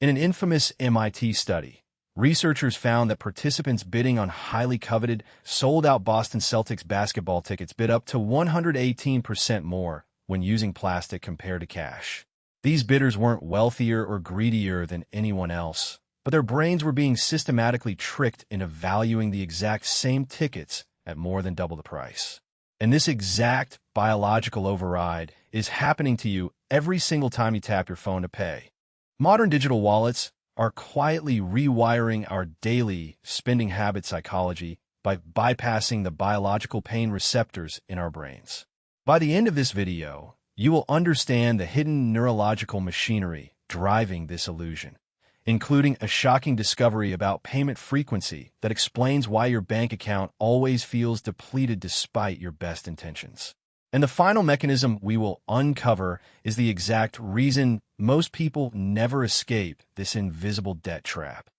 In an infamous MIT study, researchers found that participants bidding on highly coveted, sold-out Boston Celtics basketball tickets bid up to 118% more when using plastic compared to cash. These bidders weren't wealthier or greedier than anyone else, but their brains were being systematically tricked into valuing the exact same tickets at more than double the price. And this exact biological override is happening to you every single time you tap your phone to pay. Modern digital wallets are quietly rewiring our daily spending habit psychology by bypassing the biological pain receptors in our brains. By the end of this video, you will understand the hidden neurological machinery driving this illusion, including a shocking discovery about payment frequency that explains why your bank account always feels depleted despite your best intentions. And the final mechanism we will uncover is the exact reason most people never escape this invisible debt trap.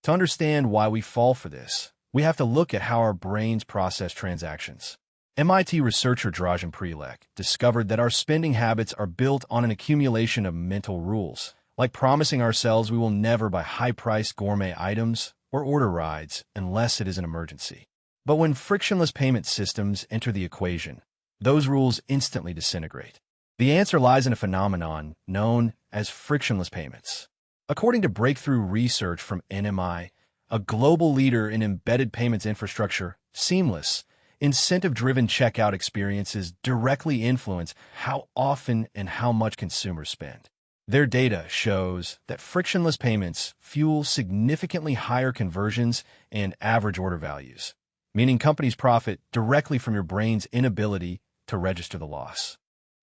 To understand why we fall for this, we have to look at how our brains process transactions. MIT researcher Dragan Prelek discovered that our spending habits are built on an accumulation of mental rules, like promising ourselves we will never buy high-priced gourmet items or order rides unless it is an emergency. But when frictionless payment systems enter the equation, those rules instantly disintegrate. The answer lies in a phenomenon known as frictionless payments. According to breakthrough research from NMI, a global leader in embedded payments infrastructure, seamless, incentive-driven checkout experiences directly influence how often and how much consumers spend. Their data shows that frictionless payments fuel significantly higher conversions and average order values, meaning companies profit directly from your brain's inability to register the loss.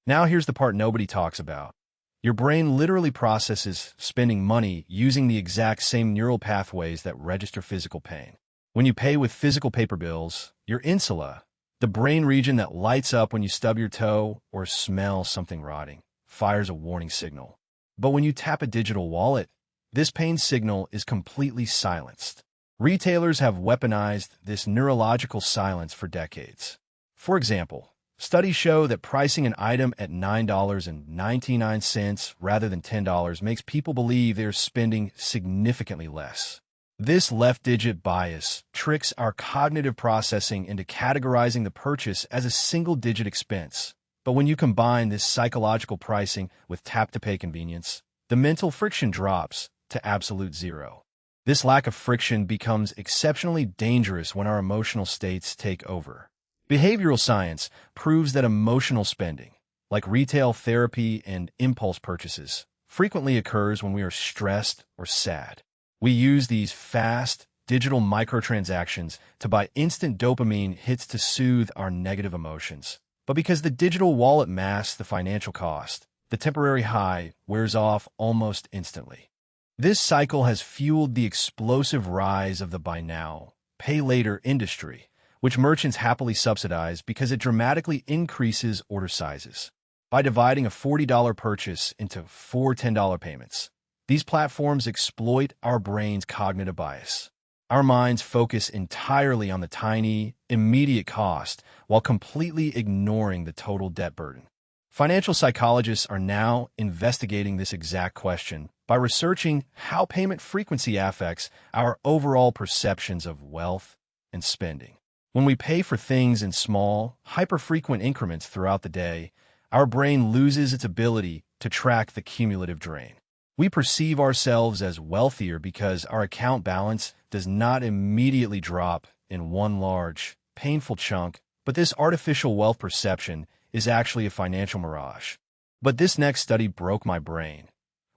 Now here's the part nobody talks about. Your brain literally processes spending money using the exact same neural pathways that register physical pain. When you pay with physical paper bills, your insula, the brain region that lights up when you stub your toe or smell something rotting, fires a warning signal. But when you tap a digital wallet, this pain signal is completely silenced. Retailers have weaponized this neurological silence for decades. For example, studies show that pricing an item at $9.99 rather than $10 makes people believe they're spending significantly less. This left-digit bias tricks our cognitive processing into categorizing the purchase as a single-digit expense. But when you combine this psychological pricing with tap-to-pay convenience, the mental friction drops to absolute zero. This lack of friction becomes exceptionally dangerous when our emotional states take over. Behavioral science proves that emotional spending, like retail therapy and impulse purchases, frequently occurs when we are stressed or sad. We use these fast, digital microtransactions to buy instant dopamine hits to soothe our negative emotions. But because the digital wallet masks the financial cost, the temporary high wears off almost instantly. This cycle has fueled the explosive rise of the buy now, pay later industry, which merchants happily subsidize because it dramatically increases order sizes. By dividing a $40 purchase into 4 $10 payments, these platforms exploit our brain's cognitive bias. Our minds focus entirely on the tiny, immediate cost while completely ignoring the total debt burden. Financial psychologists are now investigating this exact question by researching how payment frequency affects our overall perceptions of wealth and spending. When we pay for things in small, hyper-frequent increments throughout the day, our brain loses its ability to track the cumulative drain. We perceive ourselves as wealthier because our account balance does not immediately drop in one large, painful chunk, but this artificial wealth perception is actually a financial mirage. But this next study broke my brain.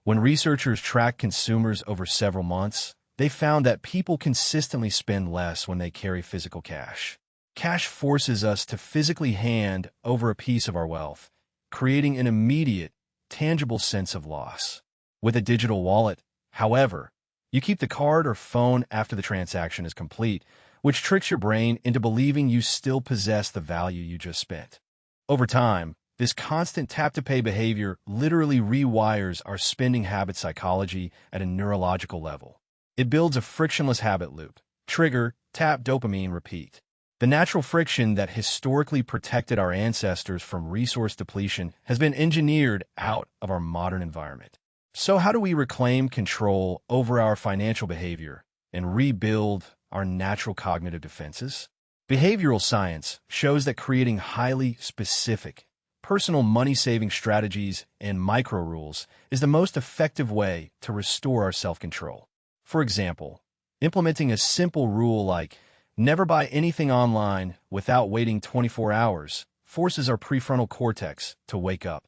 When researchers tracked consumers over several months, they found that people consistently spend less when they carry physical cash. Cash forces us to physically hand over a piece of our wealth, creating an immediate, tangible sense of loss. With a digital wallet, however, you keep the card or phone after the transaction is complete, which tricks your brain into believing you still possess the value you just spent. Over time, this constant tap-to-pay behavior literally rewires our spending habit psychology at a neurological level. It builds a frictionless habit loop. Trigger, tap, dopamine, repeat. The natural friction that historically protected our ancestors from resource depletion has been engineered out of our modern environment. So how do we reclaim control over our financial behavior and rebuild our natural cognitive defenses? Behavioral science shows that creating highly specific, personal money-saving strategies and micro-rules is the most effective way to restore our self-control. For example, implementing a simple rule like never buy anything online without waiting 24 hours forces our prefrontal cortex to wake up.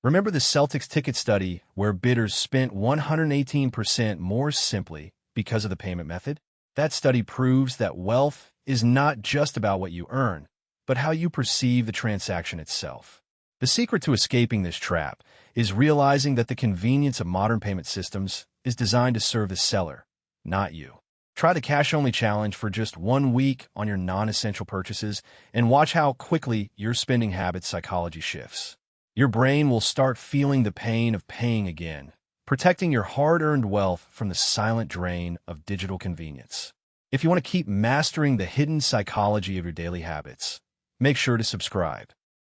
Remember the Celtics ticket study where bidders spent 118% more simply because of the payment method? That study proves that wealth is not just about what you earn, but how you perceive the transaction itself. The secret to escaping this trap is realizing that the convenience of modern payment systems is designed to serve the seller, not you. Try the cash-only challenge for just 1 week on your non-essential purchases and watch how quickly your spending habit psychology shifts. Your brain will start feeling the pain of paying again, protecting your hard-earned wealth from the silent drain of digital convenience. If you want to keep mastering the hidden psychology of your daily habits, make sure to subscribe.